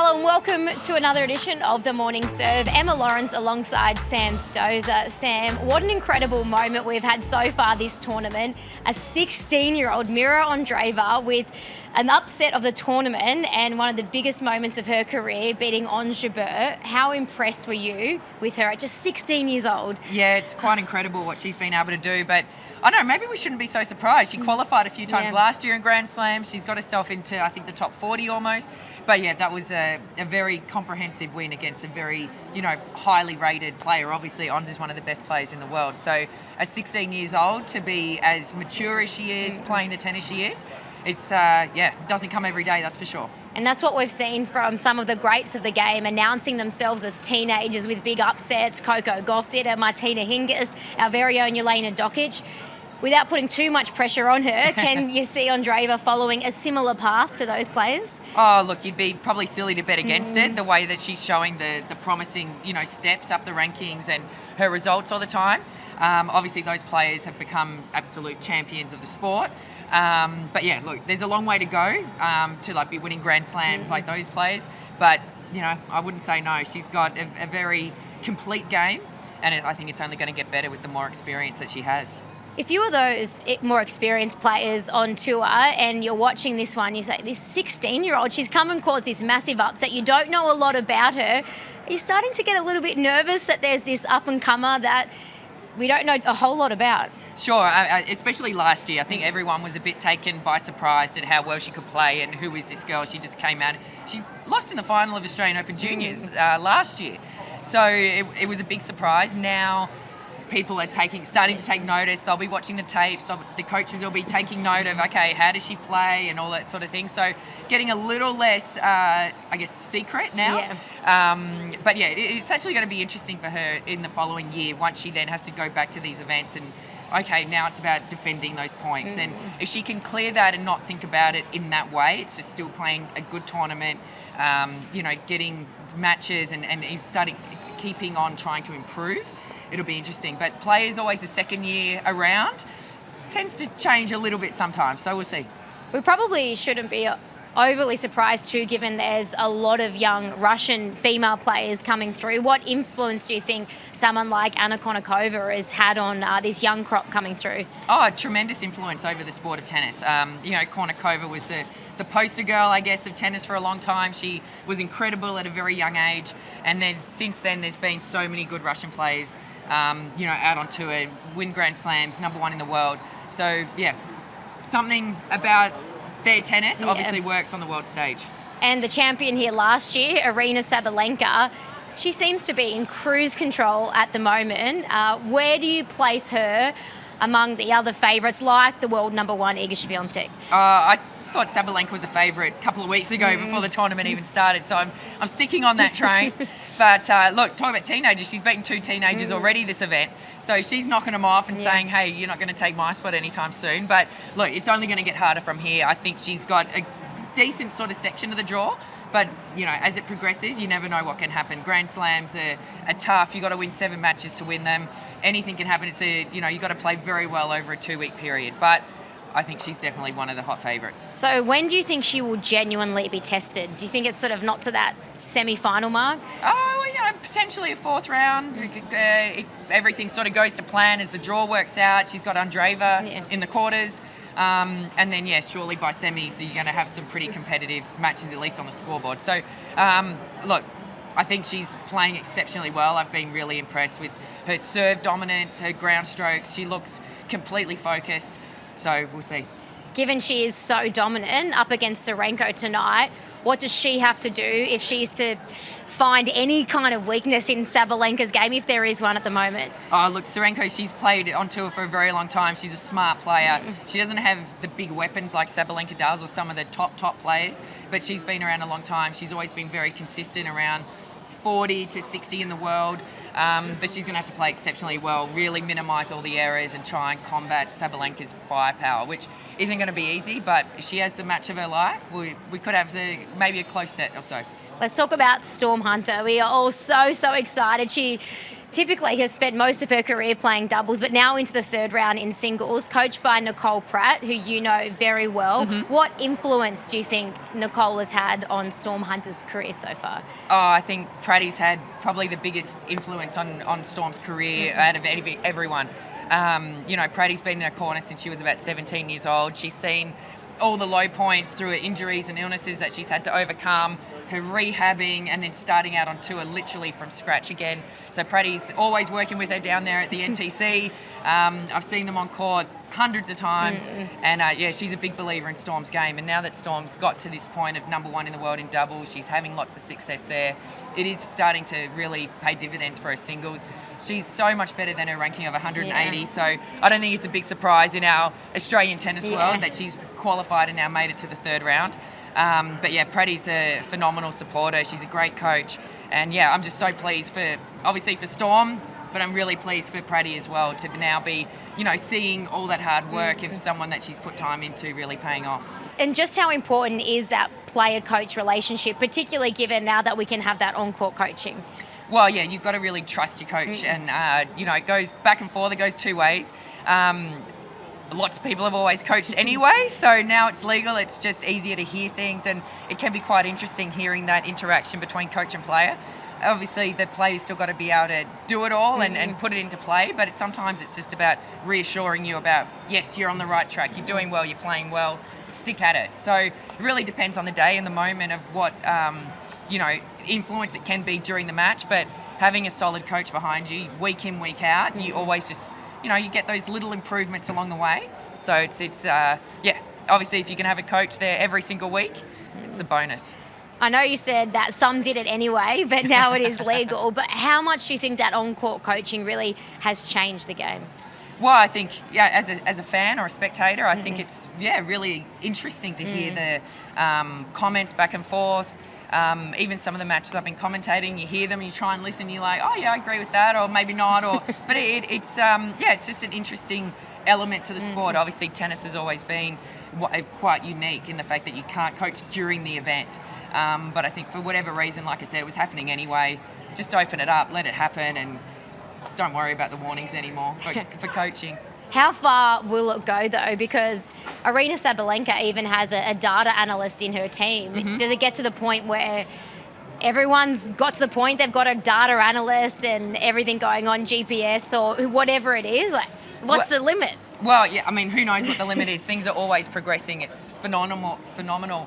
Hello and welcome to another edition of The Morning Serve. Emma Lawrence alongside Sam Stosur. Sam, what an incredible moment we've had so far this tournament. A 16-year-old Mira Andreeva with an upset of the tournament and one of the biggest moments of her career, beating Ons Jabeur. How impressed were you with her at just 16 years old? Yeah, it's quite incredible what she's been able to do, but I don't know, maybe we shouldn't be so surprised. She qualified a few times last year in Grand Slam. She's got herself into, I think, the top 40 almost. But yeah, that was a very comprehensive win against a very, highly rated player. Obviously, Ons is one of the best players in the world. So at 16 years old, to be as mature as she is, playing the tennis she is, it's, it doesn't come every day, that's for sure. And that's what we've seen from some of the greats of the game, announcing themselves as teenagers with big upsets. Coco Gauff did it, Martina Hingis, our very own Jelena Dokic. Without putting too much pressure on her, can you see Andreeva following a similar path to those players? Oh, look, you'd be probably silly to bet against it, the way that she's showing the promising, steps up the rankings and her results all the time. Obviously, those players have become absolute champions of the sport. But yeah, look, there's a long way to go to be winning Grand Slams like those players. But, I wouldn't say no. She's got a very complete game, and I think it's only going to get better with the more experience that she has. If you were those more experienced players on tour and you're watching this one, you say, this 16-year-old, she's come and caused this massive upset. You don't know a lot about her. Are you starting to get a little bit nervous that there's this up-and-comer that we don't know a whole lot about? Sure, especially last year. I think everyone was a bit taken by surprise at how well she could play and who is this girl. She just came out. She lost in the final of Australian Open Juniors last year. So it was a big surprise. Now people are starting to take notice. They'll be watching the tapes. The coaches will be taking note of, okay, how does she play and all that sort of thing. So getting a little less, secret now. Yeah. But yeah, it's actually going to be interesting for her in the following year once she then has to go back to these events and, okay, now it's about defending those points. And if she can clear that and not think about it in that way, it's just still playing a good tournament, getting matches and keeping on trying to improve, it'll be interesting. But players always the second year around tends to change a little bit sometimes, so we'll see. We probably shouldn't be overly surprised too, given there's a lot of young Russian female players coming through. What influence do you think someone like Anna Kournikova has had on this young crop coming through? Oh, tremendous influence over the sport of tennis. Kournikova was the poster girl, I guess, of tennis for a long time. She was incredible at a very young age. And then since then, there's been so many good Russian players, out on tour, win Grand Slams, number one in the world. So, yeah, something about their tennis obviously works on the world stage. And the champion here last year, Aryna Sabalenka, she seems to be in cruise control at the moment. Where do you place her among the other favourites, like the world number one, Iga Swiatek? I thought Sabalenka was a favourite a couple of weeks ago before the tournament even started, so I'm sticking on that train. But look, talking about teenagers, she's beaten two teenagers already this event, so she's knocking them off and saying, hey, you're not going to take my spot anytime soon. But look, it's only going to get harder from here. I think she's got a decent sort of section of the draw, but as it progresses, you never know what can happen. Grand Slams are tough. You've got to win 7 matches to win them. Anything can happen. It's you've got to play very well over a 2-week period. But I think she's definitely one of the hot favourites. So when do you think she will genuinely be tested? Do you think it's sort of not to that semi-final mark? Oh, potentially a 4th round. If everything sort of goes to plan as the draw works out. She's got Andreeva in the quarters. And then, surely by semis, you're going to have some pretty competitive matches, at least on the scoreboard. So, look, I think she's playing exceptionally well. I've been really impressed with her serve dominance, her ground strokes. She looks completely focused. So we'll see. Given she is so dominant up against Tsurenko tonight, what does she have to do if she's to find any kind of weakness in Sabalenka's game, if there is one at the moment? Oh, look, Tsurenko, she's played on tour for a very long time. She's a smart player. She doesn't have the big weapons like Sabalenka does or some of the top players, but she's been around a long time. She's always been very consistent, around 40 to 60 in the world, but she's going to have to play exceptionally well, really minimise all the errors and try and combat Sabalenka's firepower, which isn't going to be easy, but if she has the match of her life, we could have maybe a close set or so. Let's talk about Storm Hunter. We are all so excited. She typically has spent most of her career playing doubles, but now into the third round in singles, coached by Nicole Pratt, who you know very well. What influence do you think Nicole has had on Storm Hunter's career so far? Oh, I think Pratty's had probably the biggest influence on Storm's career out of everyone. Pratty's been in her corner since she was about 17 years old. She's seen all the low points through her injuries and illnesses that she's had to overcome, her rehabbing, and then starting out on tour literally from scratch again. So Pratty's always working with her down there at the NTC. I've seen them on court hundreds of times, and she's a big believer in Storm's game. And now that Storm's got to this point of number one in the world in doubles, she's having lots of success there. It is starting to really pay dividends for her singles. She's so much better than her ranking of 180, so I don't think it's a big surprise in our Australian tennis world that she's qualified and now made it to the third round. Pratty's a phenomenal supporter. She's a great coach, and I'm just so pleased for Storm, but I'm really pleased for Pratty as well to now be, seeing all that hard work of someone that she's put time into really paying off. And just how important is that player-coach relationship, particularly given now that we can have that on-court coaching? Well, you've got to really trust your coach, and it goes back and forth. It goes two ways. Lots of people have always coached anyway, so now it's legal. It's just easier to hear things, and it can be quite interesting hearing that interaction between coach and player. Obviously, the player's still got to be able to do it all and put it into play, but sometimes it's just about reassuring you about, yes, you're on the right track, you're doing well, you're playing well, stick at it. So it really depends on the day and the moment of what influence it can be during the match, but having a solid coach behind you week in, week out, you always just, you get those little improvements along the way. So it's obviously if you can have a coach there every single week, it's a bonus. I know you said that some did it anyway, but now it is legal. But how much do you think that on-court coaching really has changed the game? Well, I think, as a fan or a spectator, I think it's, really interesting to hear the comments back and forth. Even some of the matches I've been commentating, you hear them and you try and listen, you're like, oh yeah, I agree with that, or maybe not, but it's just an interesting element to the sport. Obviously, tennis has always been quite unique in the fact that you can't coach during the event. But I think for whatever reason, like I said, it was happening anyway. Just open it up, let it happen, and don't worry about the warnings anymore for coaching. How far will it go, though? Because Aryna Sabalenka even has a data analyst in her team. Does it get to the point where everyone's got to the point they've got a data analyst and everything going on GPS or whatever it is? Like, what's the limit? Well, who knows what the limit is? Things are always progressing. It's phenomenal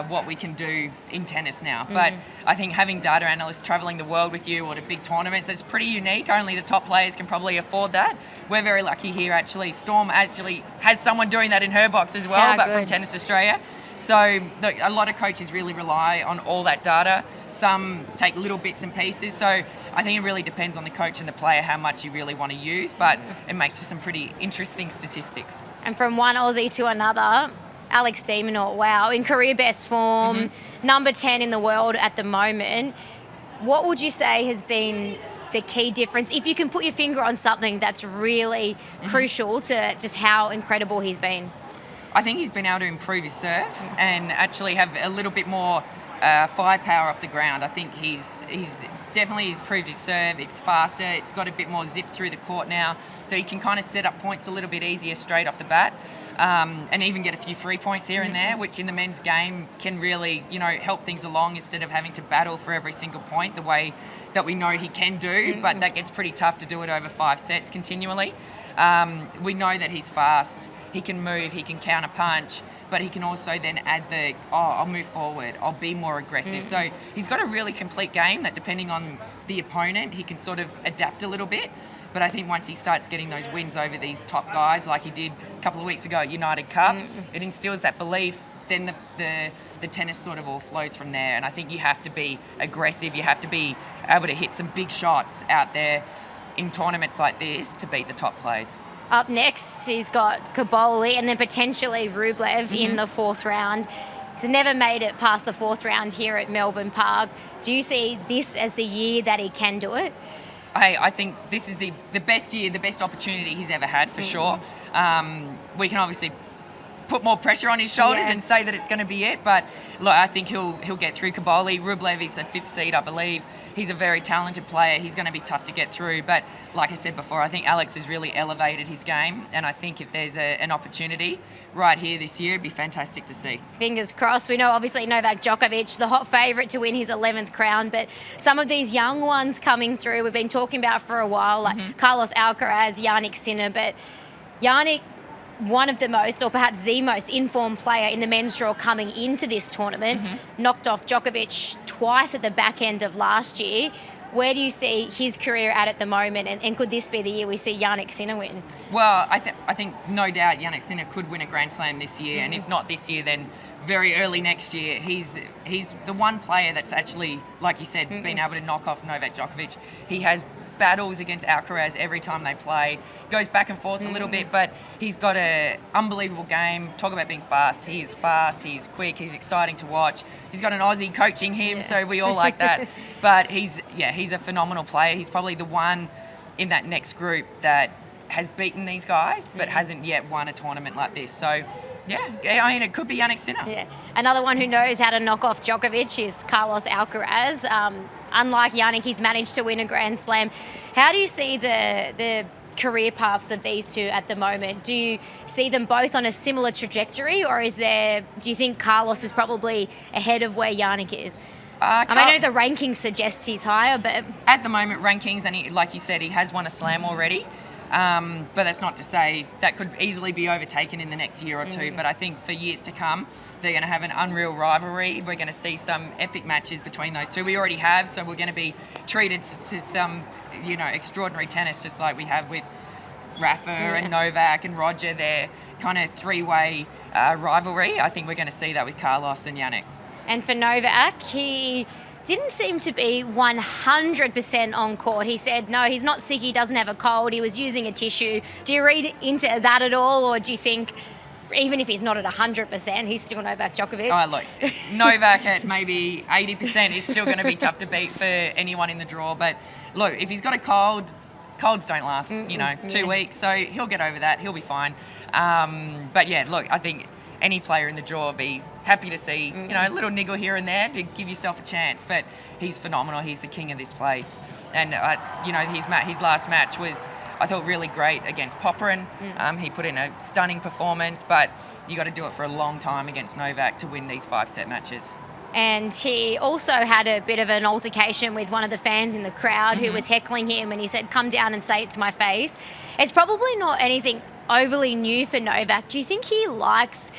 what we can do in tennis now. But I think having data analysts travelling the world with you or to big tournaments is pretty unique. Only the top players can probably afford that. We're very lucky here, actually. Storm actually has someone doing that in her box as well, from Tennis Australia. So look, a lot of coaches really rely on all that data. Some take little bits and pieces. So I think it really depends on the coach and the player how much you really want to use, but it makes for some pretty interesting statistics. And from one Aussie to another, Alex de Minaur, wow, in career best form, number 10 in the world at the moment. What would you say has been the key difference, if you can put your finger on something that's really crucial to just how incredible he's been? I think he's been able to improve his serve and actually have a little bit more firepower off the ground. I think he's definitely improved his serve. It's faster. It's got a bit more zip through the court now, so he can kind of set up points a little bit easier straight off the bat, and even get a few free points here and there, which in the men's game can really, help things along instead of having to battle for every single point the way that we know he can do. But that gets pretty tough to do it over 5 sets continually. We know that he's fast, he can move, he can counter punch, but he can also then add I'll move forward, I'll be more aggressive. So he's got a really complete game that, depending on the opponent, he can sort of adapt a little bit. But I think once he starts getting those wins over these top guys, like he did a couple of weeks ago at United Cup, it instills that belief. Then the tennis sort of all flows from there. And I think you have to be aggressive, you have to be able to hit some big shots out there in tournaments like this to beat the top players. Up next, he's got Kaboli and then potentially Rublev in the 4th round. He's never made it past the 4th round here at Melbourne Park. Do you see this as the year that he can do it? I think this is the best year, the best opportunity he's ever had, for sure. We can obviously put more pressure on his shoulders Yeah. and say that it's going to be it. But look, I think he'll get through Kaboli. Rublev is the 5th seed, I believe. He's a very talented player. He's going to be tough to get through. But like I said before, I think Alex has really elevated his game. And I think if there's an opportunity right here this year, it'd be fantastic to see. Fingers crossed. We know obviously Novak Djokovic, the hot favourite to win his 11th crown, but some of these young ones coming through, we've been talking about for a while, like Carlos Alcaraz, Jannik Sinner, but Jannik, one of the most, or perhaps the most informed player in the men's draw coming into this tournament, knocked off Djokovic twice at the back end of last year. Where do you see his career at the moment, and could this be the year we see Jannik Sinner win? Well, I think no doubt Jannik Sinner could win a Grand Slam this year, and if not this year, then very early next year. He's the one player that's actually, like you said, been able to knock off Novak Djokovic. He has battles against Alcaraz every time they play. Goes back and forth a little bit, but he's got an unbelievable game. Talk about being fast. He is fast, he's quick, he's exciting to watch. He's got an Aussie coaching him, so we all like that. But he's a phenomenal player. He's probably the one in that next group that has beaten these guys, but hasn't yet won a tournament like this. So yeah, I mean, it could be Jannik Sinner. Yeah. Another one who knows how to knock off Djokovic is Carlos Alcaraz. Unlike Jannik, he's managed to win a Grand Slam. How do you see the career paths of these two at the moment? Do you see them both on a similar trajectory, or do you think Carlos is probably ahead of where Jannik is? I know the rankings suggest he's higher, but at the moment, rankings, and he, like you said, he has won a slam already. But that's not to say that could easily be overtaken in the next year or two. But I think for years to come, they're going to have an unreal rivalry. We're going to see some epic matches between those two. We already have, so we're going to be treated to some, extraordinary tennis, just like we have with Rafa and Novak and Roger. Their kind of three-way rivalry. I think we're going to see that with Carlos and Jannik. And for Novak, he didn't seem to be 100% on court. He said, no, he's not sick, he doesn't have a cold, he was using a tissue. Do you read into that at all, or do you think even if he's not at 100%, he's still Novak Djokovic? Oh, look, Novak at maybe 80% is still going to be tough to beat for anyone in the draw. But look, if he's got a cold, colds don't last, 2 weeks, so he'll get over that, he'll be fine. But yeah, look, I think any player in the draw will be happy to see, a little niggle here and there to give yourself a chance. But he's phenomenal. He's the king of this place. And, his last match was, I thought, really great against Popyrin. He put in a stunning performance, but you got to do it for a long time against Novak to win these 5-set matches. And he also had a bit of an altercation with one of the fans in the crowd who was heckling him, and he said, come down and say it to my face. It's probably not anything overly new for Novak. Do you think he likes,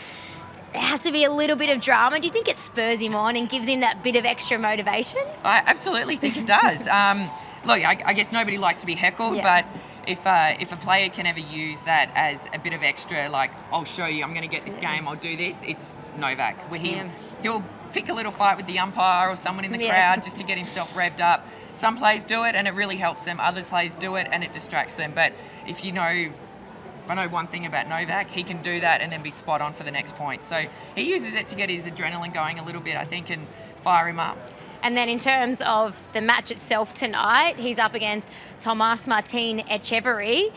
there has to be a little bit of drama? Do you think it spurs him on and gives him that bit of extra motivation? I absolutely think it does. Look, I guess nobody likes to be heckled, but if a player can ever use that as a bit of extra, like, I'll show you, I'm going to get this game, I'll do this, it's Novak. Where he'll pick a little fight with the umpire or someone in the crowd just to get himself revved up. Some players do it and it really helps them. Other players do it and it distracts them. But if I know one thing about Novak, he can do that and then be spot on for the next point. So he uses it to get his adrenaline going a little bit, I think, and fire him up. And then in terms of the match itself tonight, he's up against Tomas Martin Etcheverry.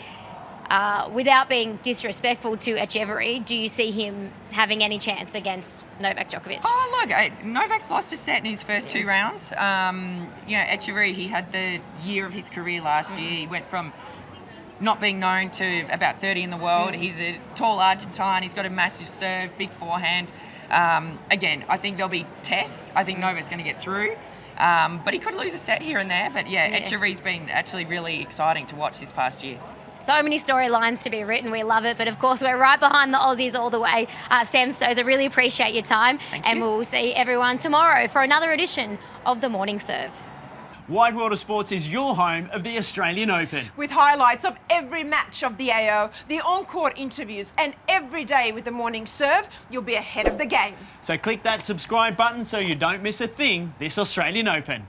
Without being disrespectful to Etcheverry, do you see him having any chance against Novak Djokovic? Oh, look, Novak's lost a set in his first 2 rounds. Etcheverry, he had the year of his career last year. He went from not being known to about 30 in the world. He's a tall Argentine. He's got a massive serve, big forehand. Again, I think there'll be tests. I think Novak's going to get through. But he could lose a set here and there. But Etcheverry's been actually really exciting to watch this past year. So many storylines to be written. We love it. But of course, we're right behind the Aussies all the way. Sam Stosur, really appreciate your time. Thank you. And we'll see everyone tomorrow for another edition of The Morning Serve. Wide World of Sports is your home of the Australian Open. With highlights of every match of the AO, the on-court interviews, and every day with the Morning Serve, you'll be ahead of the game. So click that subscribe button so you don't miss a thing this Australian Open.